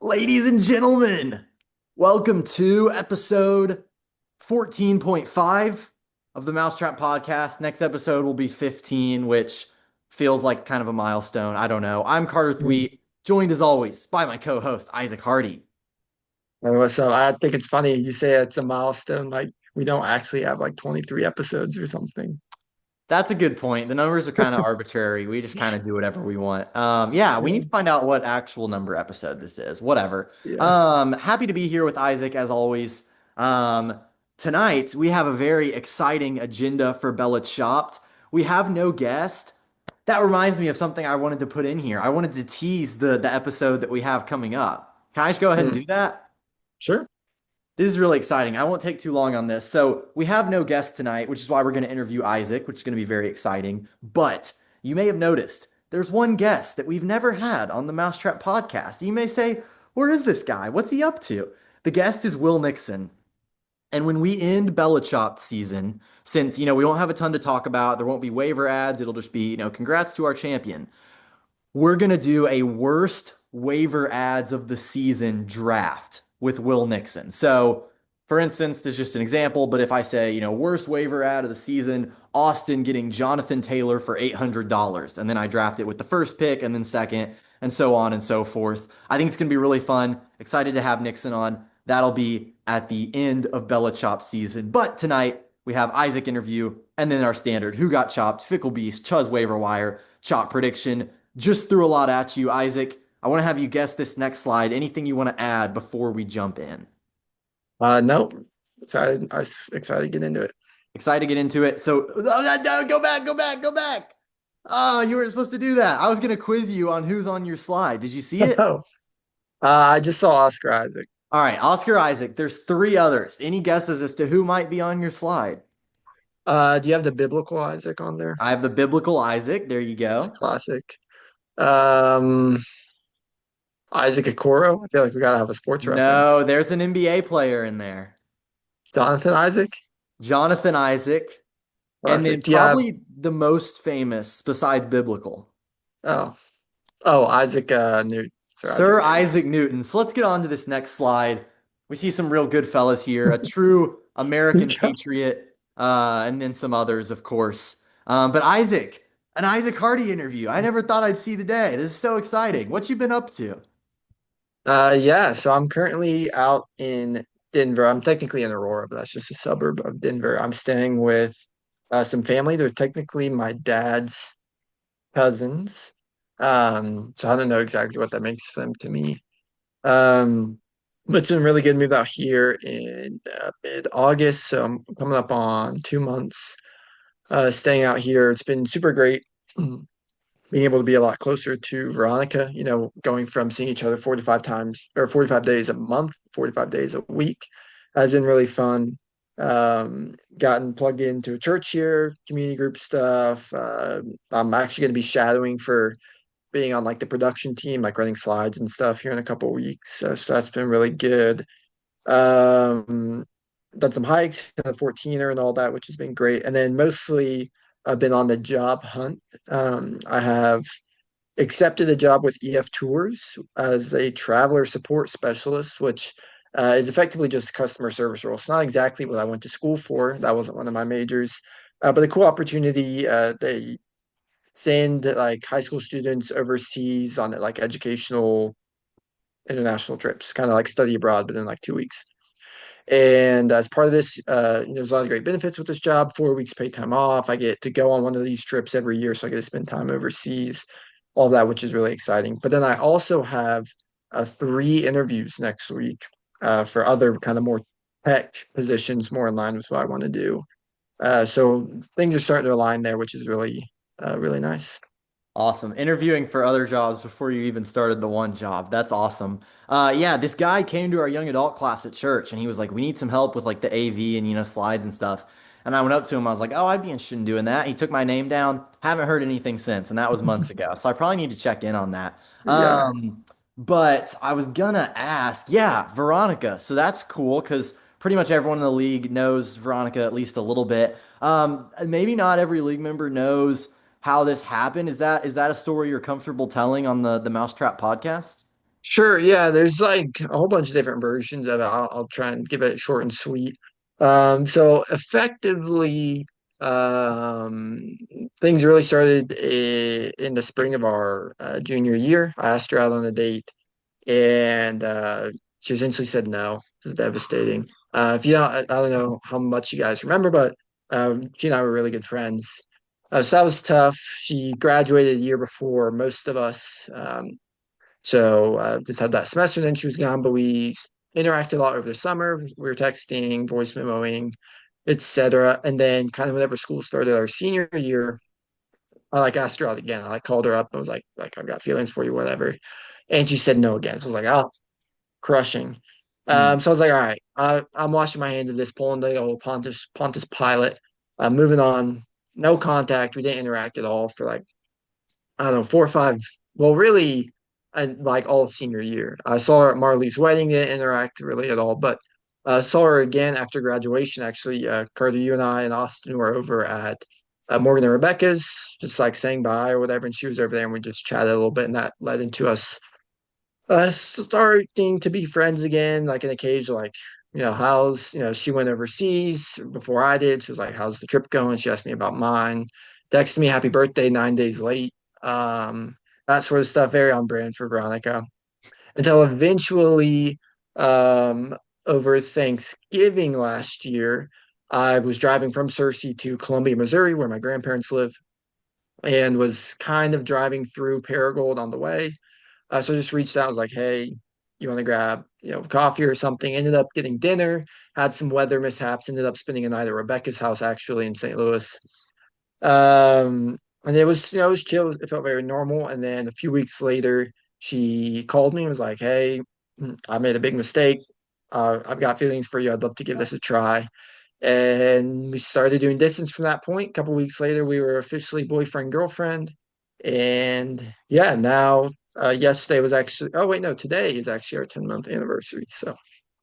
Ladies and gentlemen, welcome to episode 14.5 of the Mousetrap Podcast. Next episode will be 15, which feels like kind of a milestone. I don't know. I'm Carter Mm. Thweet, joined as always by my co-host, Isaac Hardy. So I think it's funny you say it's a milestone. Like we don't actually have like 23 episodes or something. That's a good point. The numbers are kind of arbitrary. We just kind of do whatever we want. Yeah, we need Yeah, to find out what actual number episode this is. Whatever. yeah. Happy to be here with Isaac as always. Um, Tonight we have a very exciting agenda for Bella Chopped. We have no guest. That reminds me of something I wanted to put in here. I wanted to tease the episode that we have coming up. Can I just go ahead and Mm. do that? Sure. This is really exciting. I won't take too long on this. So, we have no guest tonight, which is why we're going to interview Isaac, which is going to be very exciting. But you may have noticed there's one guest that we've never had on the Mousetrap podcast. You may say, where is this guy? What's he up to? The guest is Will Nixon. And when we end Bella Chopped season, since, we won't have a ton to talk about, there won't be waiver ads. It'll just be, congrats to our champion. We're going to do a worst waiver ads of the season draft with Will Nixon. So, for instance, this is just an example, but if I say, worst waiver ad of the season, Austin getting Jonathan Taylor for $800, and then I draft it with the first pick and then second, and so on and so forth. I think it's going to be really fun. Excited to have Nixon on. That'll be at the end of Bella Chop season. But tonight, we have Isaac interview, and then our standard Who Got Chopped, Fickle Beast, Chuz Waiver Wire, Chop Prediction. Just threw a lot at you, Isaac. I want to have you guess this next slide. Anything you want to add before we jump in? Nope. Excited to get into it. Excited to get into it. So, no, go back, go back, go back. Oh, you weren't supposed to do that. I was going to quiz you on who's on your slide. Did you see it? Oh, I just saw Oscar Isaac. All right, Oscar Isaac. There's three others. Any guesses as to who might be on your slide? Do you have the biblical Isaac on there? I have the biblical Isaac. There you It's go. classic. Um, Isaac Okoro. I feel like we gotta have a sports reference. No, there's an NBA player in there. Jonathan Isaac. Jonathan Isaac. And then Classic. Do you have? probably the most famous besides biblical. Oh, oh, Isaac Newton. Sir Isaac Sir Newton. Isaac Newton. So let's get on to this next slide. We see some real good fellas here, a true American patriot, and then some others, of course. But Isaac, an Isaac Hardy interview. I never thought I'd see the day. This is so exciting. What you been up to? Yeah, so I'm currently out in Denver. I'm technically in Aurora, but that's just a suburb of Denver. I'm staying with some family. They're technically my dad's cousins. So I don't know exactly what that makes them to me. Um, but it's been really good. Moved out here in mid-August, so I'm coming up on 2 months staying out here. It's been super great. Being able to be a lot closer to Veronica, going from seeing each other 45 times or 45 days a month, 45 days a week has been really fun. Gotten plugged into a church here, community group stuff. I'm actually going to be shadowing for being on like the production team, like running slides and stuff here in a couple of weeks. So that's been really good. Um, Done some hikes in the 14er and all that, which has been great. And then mostly I've been on the job hunt. I have accepted a job with EF Tours as a traveler support specialist, which is effectively just a customer service role. It's not exactly what I went to school for. That wasn't one of my majors, but a cool opportunity. They send like high school students overseas on like educational international trips, kind of like study abroad, but in like 2 weeks. And as part of this, there's a lot of great benefits with this job. 4 weeks paid time off. I get to go on one of these trips every year, so I get to spend time overseas, all that, which is really exciting. But then I also have three interviews next week for other kind of more tech positions, more in line with what I want to do. So things are starting to align there, which is really nice. Awesome. Interviewing for other jobs before you even started the one job. That's awesome. Yeah, this guy came to our young adult class at church and he was like, we need some help with like the AV and, slides and stuff. And I went up to him. I was like, oh, I'd be interested in doing that. He took my name down. Haven't heard anything since. And that was months ago. So I probably need to check in on that. Yeah. But I was gonna ask, yeah, Veronica. So that's cool because pretty much everyone in the league knows Veronica at least a little bit. Maybe not every league member knows how this happened. Is that a story you're comfortable telling on the Mousetrap podcast? Sure, yeah, there's like a whole bunch of different versions of it. I'll try and give it short and sweet. So effectively, um, things really started in the spring of our junior year. I asked her out on a date, and she essentially said no. It was devastating. If you don't, I don't know how much you guys remember, but she and I were really good friends. So that was tough. She graduated a year before most of us. So just had that semester, and then she was gone, but we interacted a lot over the summer. We were texting, voice memoing, etc. And then kind of whenever school started our senior year, I like asked her out again. I like called her up and was like I've got feelings for you, whatever. And she said no again. So I was like, oh, crushing. Hmm. So I was like, all right, I'm washing my hands of this, pulling the old Pontus Pilot, moving on. No contact. We didn't interact at all for like I don't know, 4 or 5. Well, really, and like all senior year. I saw her at Marley's wedding, didn't interact really at all, but saw her again after graduation. Actually, Carter, you and I and Austin were over at Morgan and Rebecca's, just like saying bye or whatever. And she was over there, and we just chatted a little bit, and that led into us starting to be friends again, like an occasional, like, she went overseas before I did. She was like, how's the trip going? She asked me about mine, texted me happy birthday 9 days late. Um, that sort of stuff, very on brand for Veronica. Until eventually, um, over Thanksgiving last year, I was driving from Searcy to Columbia, Missouri, where my grandparents live, and was kind of driving through Paragould on the way. So I just reached out, I was like, hey, you want to grab, coffee or something? Ended up getting dinner, had some weather mishaps, ended up spending a night at Rebecca's house actually in St. Louis. And it was chill. It felt very normal. And then a few weeks later, she called me and was like, hey, I made a big mistake. I've got feelings for you. I'd love to give this a try. And we started doing distance from that point. A couple weeks later, we were officially boyfriend, girlfriend. And yeah, now yesterday was actually, oh, wait, no, today is actually our 10-month anniversary. So,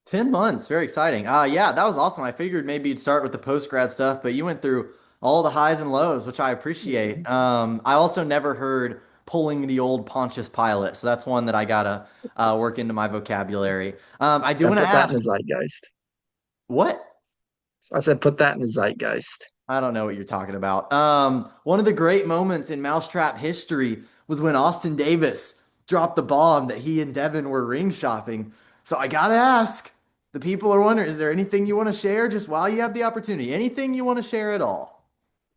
10 months, very exciting. Yeah, that was awesome. I figured maybe you'd start with the post grad stuff, but you went through all the highs and lows, which I appreciate. I also never heard pulling the old Pontius Pilate, so that's one that I gotta work into my vocabulary. I do I want to put that in ask, the zeitgeist. what? I said, put that in the zeitgeist. I don't know what you're talking about. One of the great moments in Mousetrap history was when Austin Davis dropped the bomb that he and Devin were ring shopping. So I gotta ask, the people are wondering, is there anything you want to share just while you have the opportunity? Anything you want to share at all?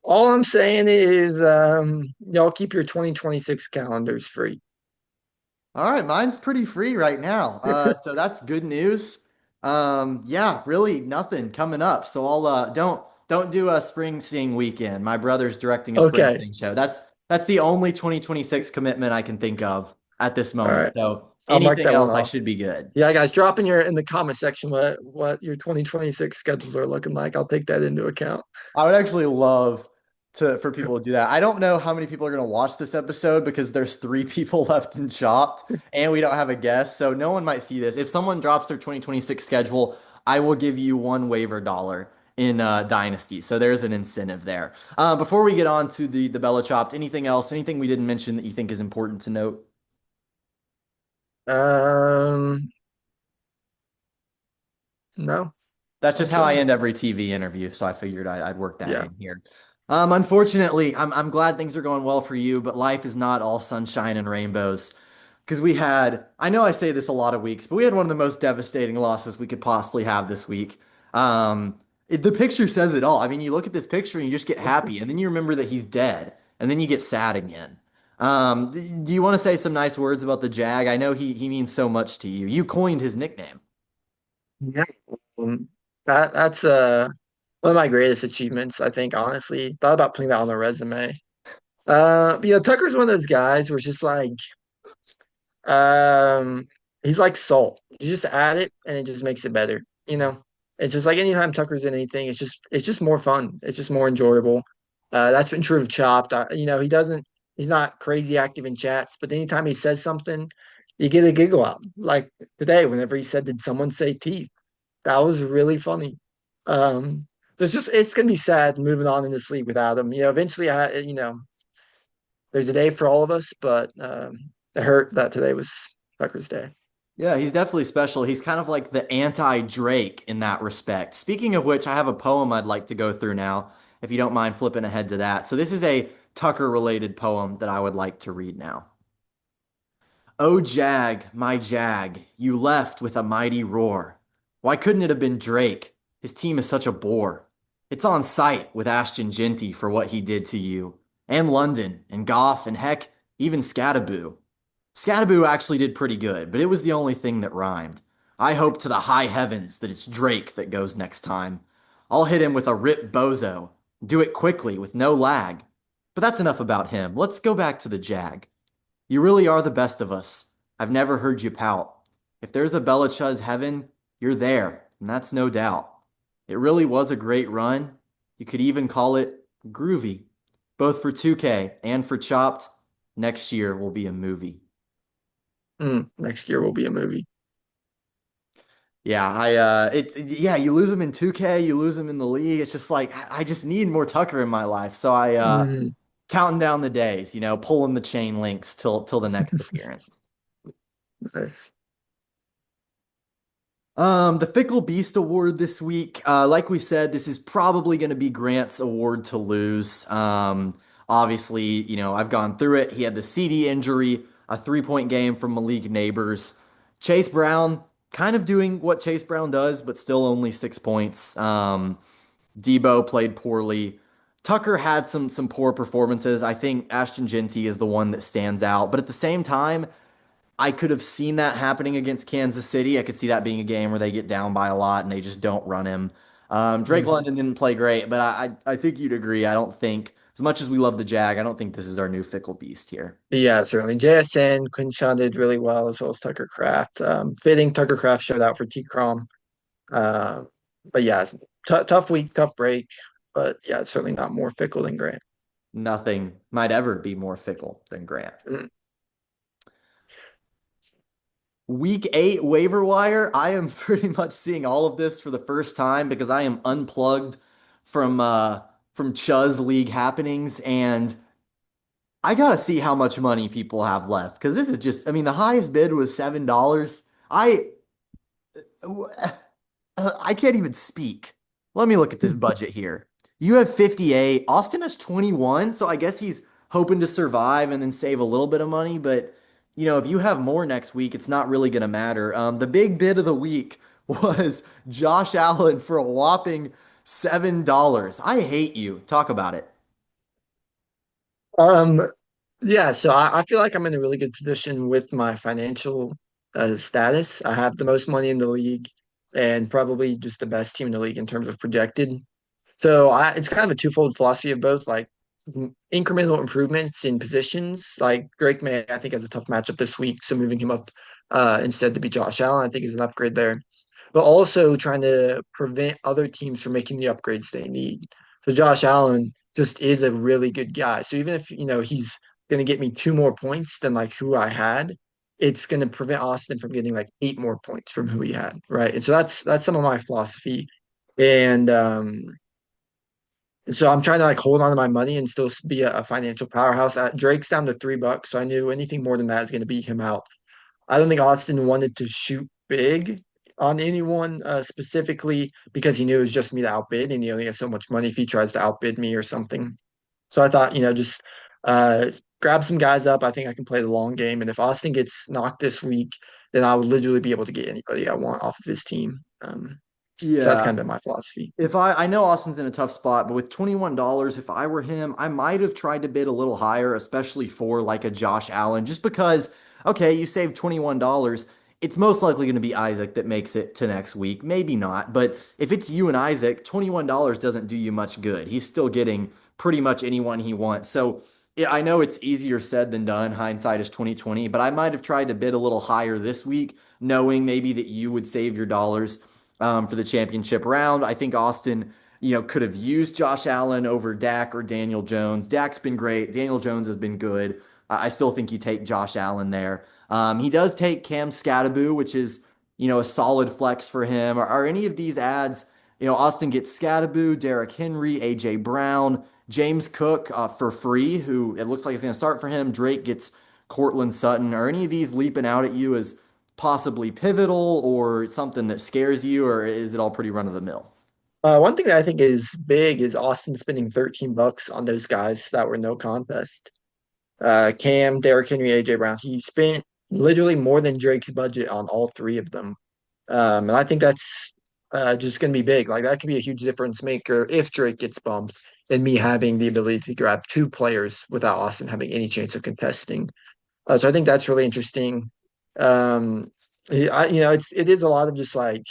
All I'm saying is, y'all keep your 2026 calendars free. All right, mine's pretty free right now. So that's good news. Yeah, really nothing coming up. So I'll don't do a Springsteen weekend. My brother's directing a Okay. Springsteen show. That's the only 2026 commitment I can think of at this All moment. right. So I'll mark anything that one else, I off. should be good. Yeah, guys, drop in the comment section what your 2026 schedules are looking like. I'll take that into account. I would actually love for people to do that. I don't know how many people are going to watch this episode because there's three people left in Chopped and we don't have a guest, so no one might see this. If someone drops their 2026 schedule, I will give you one waiver dollar in Dynasty. So there's an incentive there. Before we get on to the Bella Chopped, anything else? Anything we didn't mention that you think is important to note? Um, no, That's I'm just how I chilling. end every TV interview, so I figured I'd work that Yeah. in here. Unfortunately, I'm glad things are going well for you, but life is not all sunshine and rainbows. Because I know I say this a lot of weeks, but we had one of the most devastating losses we could possibly have this week. The picture says it all. I mean, you look at this picture and you just get happy, and then you remember that he's dead, and then you get sad again. Do you want to say some nice words about the Jag? I know he means so much to you. You coined his nickname. Yeah. Um, that's one of my greatest achievements, I think, honestly. Thought about putting that on the resume. But, Tucker's one of those guys where it's just like Um, he's like salt. You just add it and it just makes it better. It's just like anytime Tucker's in anything, it's just more fun. It's just more enjoyable. That's been true of Chopped. He's not crazy active in chats, but anytime he says something, you get a giggle out. Like today, whenever he said, "Did someone say teeth?" That was really funny. Um, it's gonna be sad moving on in this league without him. Eventually, there's a day for all of us, but it hurt that today was Tucker's day. Yeah, he's definitely special. He's kind of like the anti-Drake in that respect. Speaking of which, I have a poem I'd like to go through now, if you don't mind flipping ahead to that. So this is a Tucker-related poem that I would like to read now. Oh, Jag, my Jag, you left with a mighty roar. Why couldn't it have been Drake? His team is such a bore. It's on site with Ashton Genty for what he did to you, and London, and Goff, and heck, even Scattaboo. Scattaboo actually did pretty good, but it was the only thing that rhymed. I hope to the high heavens that it's Drake that goes next time. I'll hit him with a rip bozo, do it quickly with no lag. But that's enough about him. Let's go back to the Jag. You really are the best of us. I've never heard you pout. If there's a Belichuz heaven, you're there, and that's no doubt. It really was a great run. You could even call it groovy. Both for 2K and for Chopped, next year will be a movie. Next year will be a movie. Yeah, you lose him in 2K, you lose him in the league. It's just like I just need more Tucker in my life. So I Mm, counting down the days, pulling the chain links till the next appearance. nice. The Fickle Beast Award this week, like we said, this is probably going to be Grant's award to lose. Obviously, I've gone through it. He had the CD injury, a 3-point game from Malik Neighbors. Chase Brown, kind of doing what Chase Brown does, but still only 6 points. Debo played poorly. Tucker had some poor performances. I think Ashton Genty is the one that stands out, but at the same time, I could have seen that happening against Kansas City. I could see that being a game where they get down by a lot and they just don't run him. Drake Mhm. London didn't play great, but I think you'd agree. I don't think, as much as we love the Jag, I don't think this is our new Fickle Beast here. Yeah, certainly. JSN, Quinshawn did really well, as well as Tucker Craft. Fitting Tucker Craft showed out for T Crom. Uh, but yeah, tough week, tough break. But yeah, it's certainly not more fickle than Grant. Nothing might ever be more fickle than Grant. Mm. Week 8 waiver wire. I am pretty much seeing all of this for the first time because I am unplugged from Chuz League happenings, and I gotta see how much money people have left because this is just, I mean, the highest bid was $7. I can't even speak. Let me look at this budget here. You have 58. Austin has 21, so I guess he's hoping to survive and then save a little bit of money. But if you have more next week, it's not really gonna matter. The big bid of the week was Josh Allen for a whopping $7. I hate you. Talk about it. Um, yeah, so I feel like I'm in a really good position with my financial status. I have the most money in the league and probably just the best team in the league in terms of projected. So it's kind of a twofold philosophy of both like incremental improvements in positions. Like Drake May, I think, has a tough matchup this week, so moving him up instead to be Josh Allen, I think is an upgrade there. But also trying to prevent other teams from making the upgrades they need. So Josh Allen just is a really good guy. So even if he's going to get me 2 more points than like who I had, it's going to prevent Austin from getting like 8 more points from who he had, right? And so that's some of my philosophy. And so I'm trying to like hold on to my money and still be a financial powerhouse. Drake's down to $3, so I knew anything more than that is going to beat him out. I don't think Austin wanted to shoot big on anyone specifically because he knew it was just me to outbid, and he only has so much money if he tries to outbid me or something. So I thought, just uh, grab some guys up. I think I can play the long game, and if Austin gets knocked this week, then I would literally be able to get anybody I want off of his team. So that's Yeah. kind of been my philosophy. If I know Austin's in a tough spot, but with $21, if I were him, I might have tried to bid a little higher, especially for like a Josh Allen, just because, okay, you saved $21. It's most likely going to be Isaac that makes it to next week. Maybe not, but if it's you and Isaac, $21 doesn't do you much good. He's still getting pretty much anyone he wants. So yeah, I know it's easier said than done. Hindsight is 2020, but I might have tried to bid a little higher this week, knowing maybe that you would save your dollars for the championship round. I think Austin, could have used Josh Allen over Dak or Daniel Jones. Dak's been great. Daniel Jones has been good. I still think you take Josh Allen there. He does take Cam Scattaboo, which is, a solid flex for him. Are any of these ads, Austin gets Scattaboo, Derrick Henry, AJ Brown, James Cook for free, who it looks like is going to start for him. Drake gets Cortland Sutton. Are any of these leaping out at you as possibly pivotal or something that scares you, or is it all pretty run of the mill? One thing that I think is big is Austin spending $13 on those guys that were no contest. Cam, Derrick Henry, AJ Brown. He spent literally more than Drake's budget on all three of them. And I think that's just going to be big. Like that could be a huge difference maker if Drake gets bumped and me having the ability to grab two players without Austin having any chance of contesting. So I think that's really interesting. Um, it is a lot of just like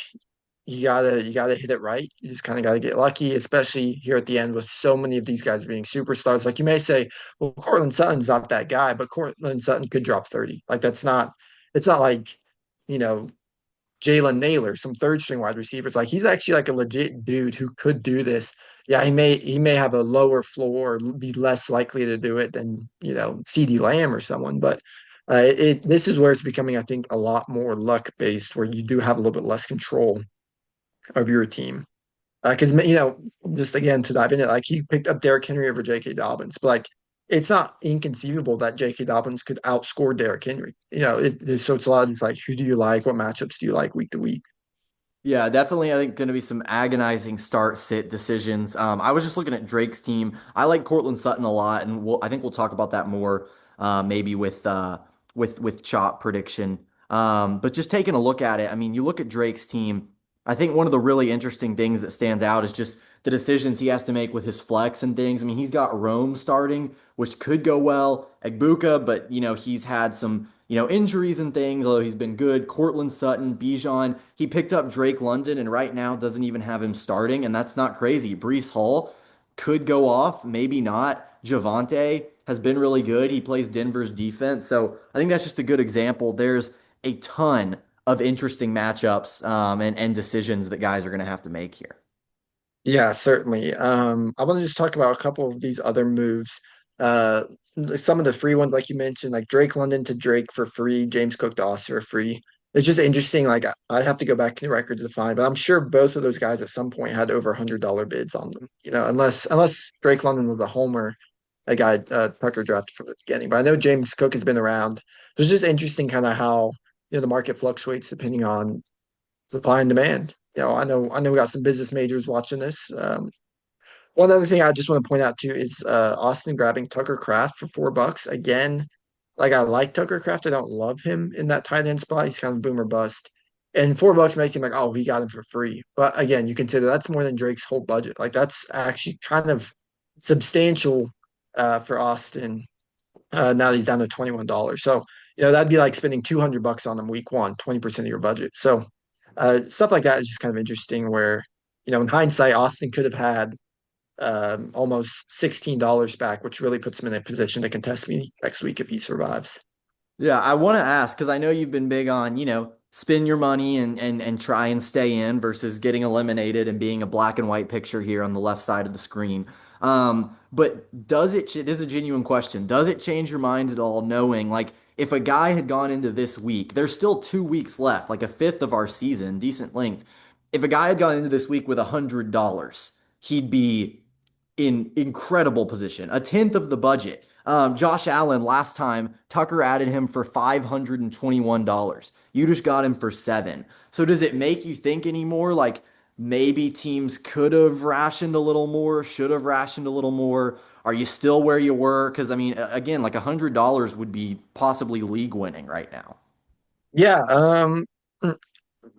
you gotta hit it right. You just kind of gotta get lucky, especially here at the end with so many of these guys being superstars. Like you may say, well, Cortland Sutton's not that guy, but Cortland Sutton could drop 30. Like that's not. It's not like you know Jalen Naylor, some third string wide receivers. Like he's actually like a legit dude who could do this. Yeah, he may have a lower floor, be less likely to do it than CeeDee Lamb or someone, but this is where it's becoming, I think, a lot more luck based, where you do have a little bit less control of your team. Because just again to dive into it, like he picked up Derrick Henry over J.K. Dobbins, but like it's not inconceivable that J.K. Dobbins could outscore Derrick Henry. So it's a lot of like, who do you like? What matchups do you like week to week? Yeah, definitely. I think going to be some agonizing start sit decisions. I was just looking at Drake's team. I like Cortland Sutton a lot, and I think we'll talk about that more maybe with chop prediction. But just taking a look at it, I mean, you look at Drake's team. I think one of the really interesting things that stands out is just the decisions he has to make with his flex and things. I mean, he's got Rome starting, which could go well. Egbuka, but he's had some injuries and things, although he's been good. Cortland Sutton, Bijan. He picked up Drake London and right now doesn't even have him starting, and that's not crazy. Brees Hall could go off, maybe not. Javante has been really good. He plays Denver's defense. So I think that's just a good example. There's a ton of interesting matchups and decisions that guys are going to have to make here. Yeah, certainly. I want to just talk about a couple of these other moves. Uh, some of the free ones, like you mentioned, like Drake London to Drake for free, James Cook to Austin for free. It's just interesting. Like I have to go back in the records to find, but I'm sure both of those guys at some point had over $100 bids on them. Unless Drake London was a homer, a guy Tucker drafted from the beginning. But I know James Cook has been around. So it's just interesting, kind of how the market fluctuates depending on supply and demand. I know we got some business majors watching this. One other thing I just want to point out too is Austin grabbing Tucker Kraft for $4 again. Like I like Tucker Kraft, I don't love him in that tight end spot. He's kind of boomer bust. And $4 may seem like, oh, he got him for free, but again, you consider that's more than Drake's whole budget. Like that's actually kind of substantial for Austin. Now that he's down to $21. So that'd be like spending $200 on him week one, 20% of your budget. So stuff like that is just kind of interesting where, in hindsight, Austin could have had almost $16 back, which really puts him in a position to contest me next week if he survives. Yeah, I want to ask because I know you've been big on, spend your money and try and stay in versus getting eliminated and being a black and white picture here on the left side of the screen. But this is a genuine question. Does it change your mind at all knowing like if a guy had gone into this week, there's still 2 weeks left, like a fifth of our season, decent length. If a guy had gone into this week with $100, he'd be in incredible position, a tenth of the budget. Josh Allen last time, Tucker added him for $521. You just got him for seven. So does it make you think anymore? Like maybe teams could have rationed a little more, should have rationed a little more. Are you still where you were? Because I mean, again, like $100 would be possibly league winning right now. Yeah.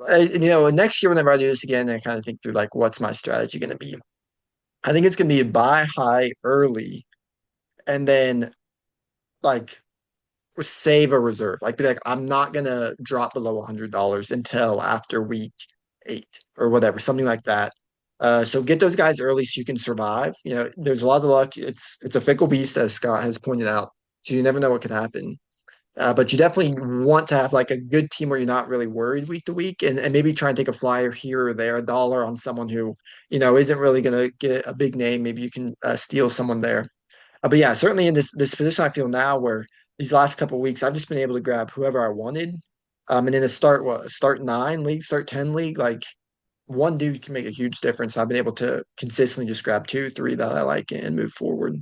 Next year, whenever I do this again, I kind of think through like, what's my strategy going to be? I think it's going to be buy high early and then like save a reserve. Like be like, I'm not gonna drop below $100 until after week 8 or whatever, something like that. So get those guys early so you can survive. There's a lot of luck. It's a fickle beast, as Scott has pointed out. So you never know what could happen. But you definitely want to have like a good team where you're not really worried week to week, and maybe try and take a flyer here or there, a dollar on someone who isn't really going to get a big name. Maybe you can steal someone there. But yeah, certainly in this position, I feel now where these last couple of weeks, I've just been able to grab whoever I wanted. And in a start 9 league, start 10 league, like one dude can make a huge difference. I've been able to consistently just grab two, three that I like and move forward.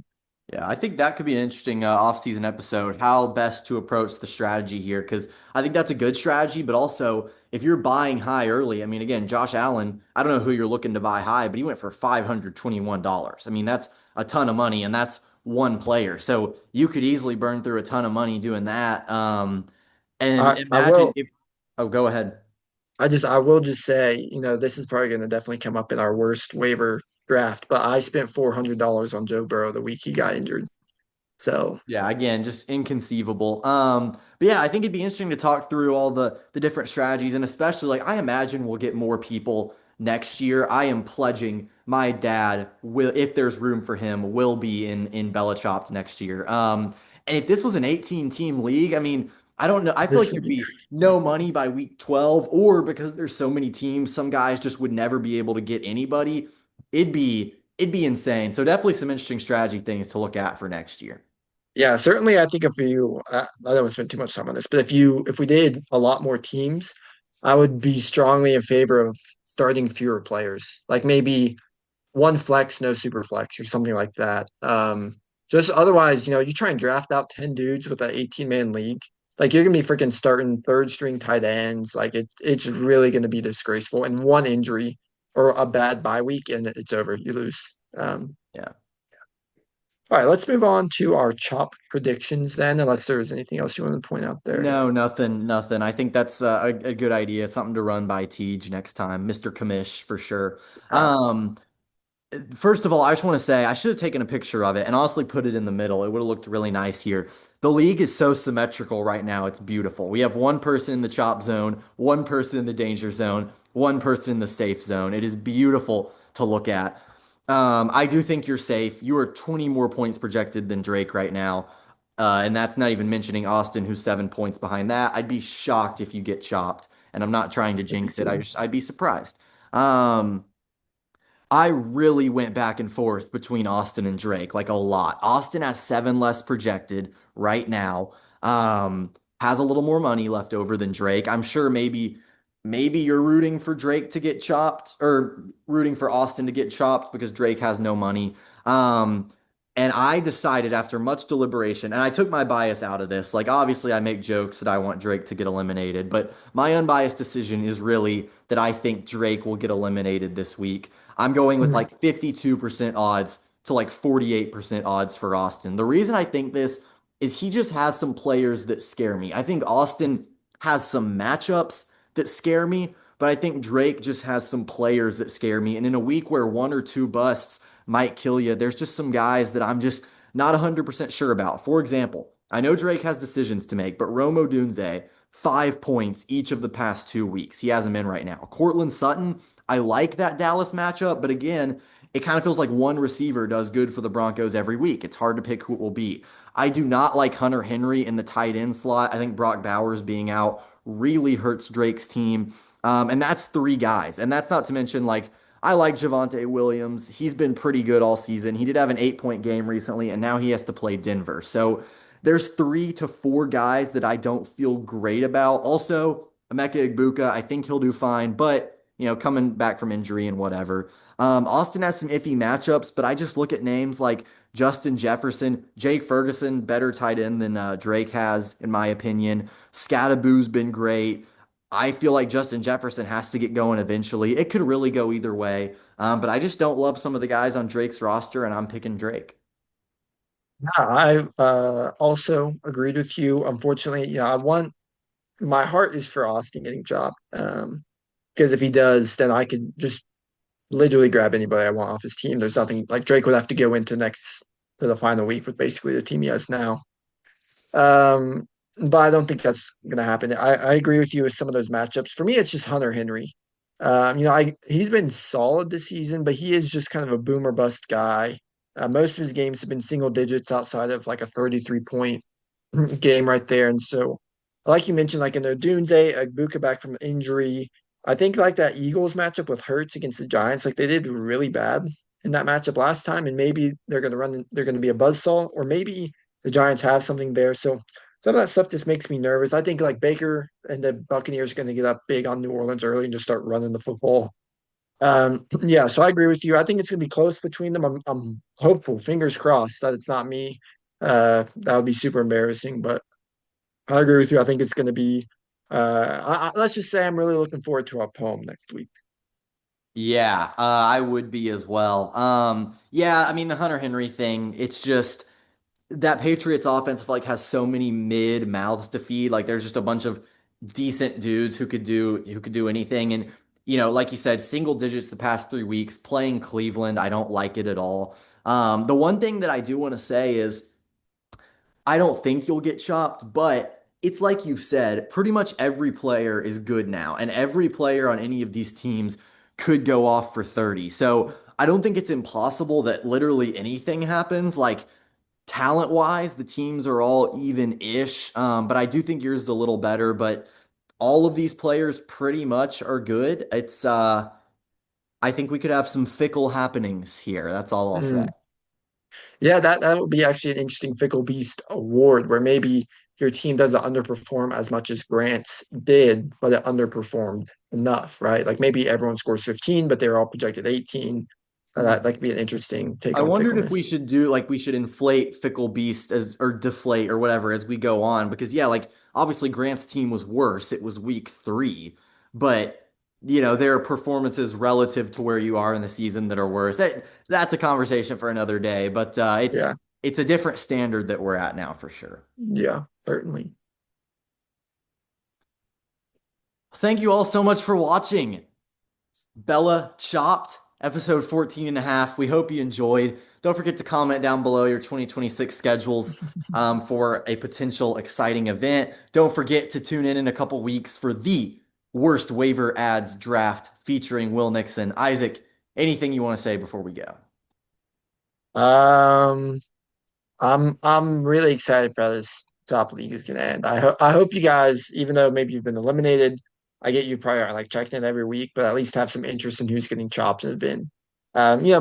Yeah, I think that could be an interesting off-season episode, how best to approach the strategy here, because I think that's a good strategy, but also if you're buying high early, I mean, again, Josh Allen, I don't know who you're looking to buy high, but he went for $521. I mean, that's a ton of money, and that's one player. So you could easily burn through a ton of money doing that. And I imagine will if, oh, go ahead. I will just say, this is probably going to definitely come up in our worst waiver draft, but I spent $400 on Joe Burrow the week he got injured. So, Yeah, again, just inconceivable. But yeah, I think it'd be interesting to talk through all the different strategies, and especially like I imagine we'll get more people next year. I am pledging my dad will, if there's room for him, will be in Bella Chopped next year. And if this was an 18 team league, I mean, I don't know. I feel this like would there'd be be no money by week 12, or because there's so many teams, some guys just would never be able to get anybody. It'd be insane. So definitely some interesting strategy things to look at for next year. Yeah, certainly. I think if I don't want to spend too much time on this, but if we did a lot more teams, I would be strongly in favor of starting fewer players, like maybe one flex, no super flex, or something like that. Just otherwise, you try and draft out 10 dudes with an 18-man league. Like you're gonna be freaking starting third string tight ends. Like it's really gonna be disgraceful. And one injury or a bad bye week, and it's over. You lose. Um, Yeah. all right, let's move on to our chop predictions then, unless there's anything else you want to point out there. No, nothing, nothing. I think that's a good idea. Something to run by Tej next time, Mr. Commish for sure. Uh, Um, First of all, I just want to say I should have taken a picture of it and honestly put it in the middle. It would have looked really nice here. The league is so symmetrical right now. It's beautiful. We have one person in the chop zone, one person in the danger zone, one person in the safe zone. It is beautiful to look at. I do think you're safe. You are 20 more points projected than Drake right now. And that's not even mentioning Austin, who's 7 points behind that. I'd be shocked if you get chopped. And I'm not trying to if you jinx it. could. I'd be surprised. Um, I really went back and forth between Austin and Drake, like a lot. Austin has seven less projected right now. Um, has a little more money left over than Drake. I'm sure maybe you're rooting for Drake to get chopped or rooting for Austin to get chopped because Drake has no money. Um, and I decided after much deliberation, and I took my bias out of this. Like, obviously, I make jokes that I want Drake to get eliminated, but my unbiased decision is really that I think Drake will get eliminated this week. I'm going with Mhm. like 52% odds to like 48% odds for Austin. The reason I think this is he just has some players that scare me. I think Austin has some matchups that scare me, but I think Drake just has some players that scare me. And in a week where one or two busts might kill you, there's just some guys that I'm just not 100% sure about. For example, I know Drake has decisions to make, but Rome Odunze, 5 points each of the past 2 weeks. He has him in right now. Cortland Sutton, I like that Dallas matchup, but again, it kind of feels like one receiver does good for the Broncos every week. It's hard to pick who it will be. I do not like Hunter Henry in the tight end slot. I think Brock Bowers being out really hurts Drake's team. And that's three guys. And that's not to mention, like, I like Javonte Williams. He's been pretty good all season. He did have an 8 point game recently, and now he has to play Denver. So there's 3 to 4 guys that I don't feel great about. Also, Emeka Egbuka, I think he'll do fine, but coming back from injury and whatever. Austin has some iffy matchups, but I just look at names like Justin Jefferson, Jake Ferguson, better tight end than Drake has, in my opinion. Scattaboo's been great. I feel like Justin Jefferson has to get going eventually. It could really go either way, but I just don't love some of the guys on Drake's roster, and I'm picking Drake. Yeah, I also agreed with you. Unfortunately, yeah, my heart is for Austin getting dropped. Because if he does, then I could just literally grab anybody I want off his team. There's nothing like Drake would have to go into next to the final week with basically the team he has now. Um, but I don't think that's gonna happen. I agree with you with some of those matchups. For me, it's just Hunter Henry. He's been solid this season, but he is just kind of a boomer bust guy. Most of his games have been single digits outside of like a 33 point game right there. And so, like you mentioned, like in the Dunze, Agbuka back from injury. I think like that Eagles matchup with Hurts against the Giants, like they did really bad in that matchup last time, and maybe they're gonna be a buzzsaw, or maybe the Giants have something there. So some of that stuff just makes me nervous. I think like Baker and the Buccaneers are gonna get up big on New Orleans early and just start running the football. Yeah, so I agree with you. I think it's gonna be close between them. I'm hopeful, fingers crossed, that it's not me. That would be super embarrassing, but I agree with you. I think it's gonna be. Let's just say I'm really looking forward to our poem next week. Yeah, I would be as well. Yeah, I mean the Hunter Henry thing, it's just that Patriots offense I feel like has so many mid mouths to feed. Like there's just a bunch of decent dudes who could do anything. And like you said, single digits the past 3 weeks playing Cleveland. I don't like it at all. The one thing that I do want to say is I don't think you'll get chopped, but it's like you've said, pretty much every player is good now, and every player on any of these teams could go off for 30. So I don't think it's impossible that literally anything happens. Like talent wise, the teams are all even-ish. But I do think yours is a little better. But all of these players pretty much are good. I think we could have some fickle happenings here. That's all I'll say. Mm. Yeah, that would be actually an interesting Fickle Beast award where maybe your team doesn't underperform as much as Grant's did, but it underperformed enough, right? Like maybe everyone scores 15, but they're all projected 18. That could be an interesting take I on wondered if fickleness. we should do like we should inflate Fickle Beast as or deflate or whatever as we go on because yeah, like obviously Grant's team was worse. It was week 3, but there are performances relative to where you are in the season that are worse. That's a conversation for another day, but it's Yeah, it's a different standard that we're at now for sure. yeah, certainly. Thank you all so much for watching. Bella Chopped, episode 14 and a half. We hope you enjoyed. Don't forget to comment down below your 2026 schedules for a potential exciting event. Don't forget to tune in a couple weeks for the worst waiver ads draft featuring Will Nixon. Isaac, anything you want to say before we go? Um, I'm really excited for how this top league is gonna end. I hope you guys, even though maybe you've been eliminated, I get you probably are like checking it every week, but at least have some interest in who's getting chopped and have been.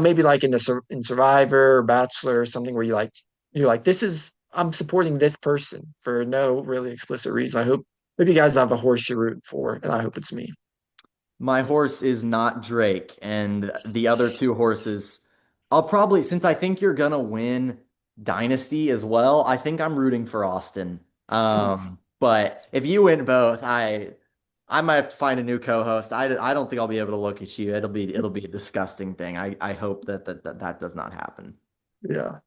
Maybe like in Survivor or Bachelor or something where you're like this is I'm supporting this person for no really explicit reason. I hope you guys have a horse you're rooting for, and I hope it's me. My horse is not Drake, and the other two horses, I'll probably, since I think you're gonna win Dynasty as well, I think I'm rooting for Austin. But if you win both, I might have to find a new co-host. I don't think I'll be able to look at you. It'll be a disgusting thing. I hope that does not happen. Yeah.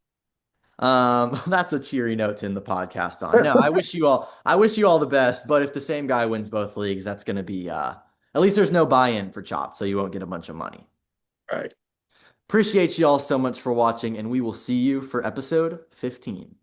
That's a cheery note to end the podcast on. No, I wish you all the best, but if the same guy wins both leagues, that's gonna be at least there's no buy-in for Chop, so you won't get a bunch of money. Right. Appreciate you all so much for watching, and we will see you for episode 15.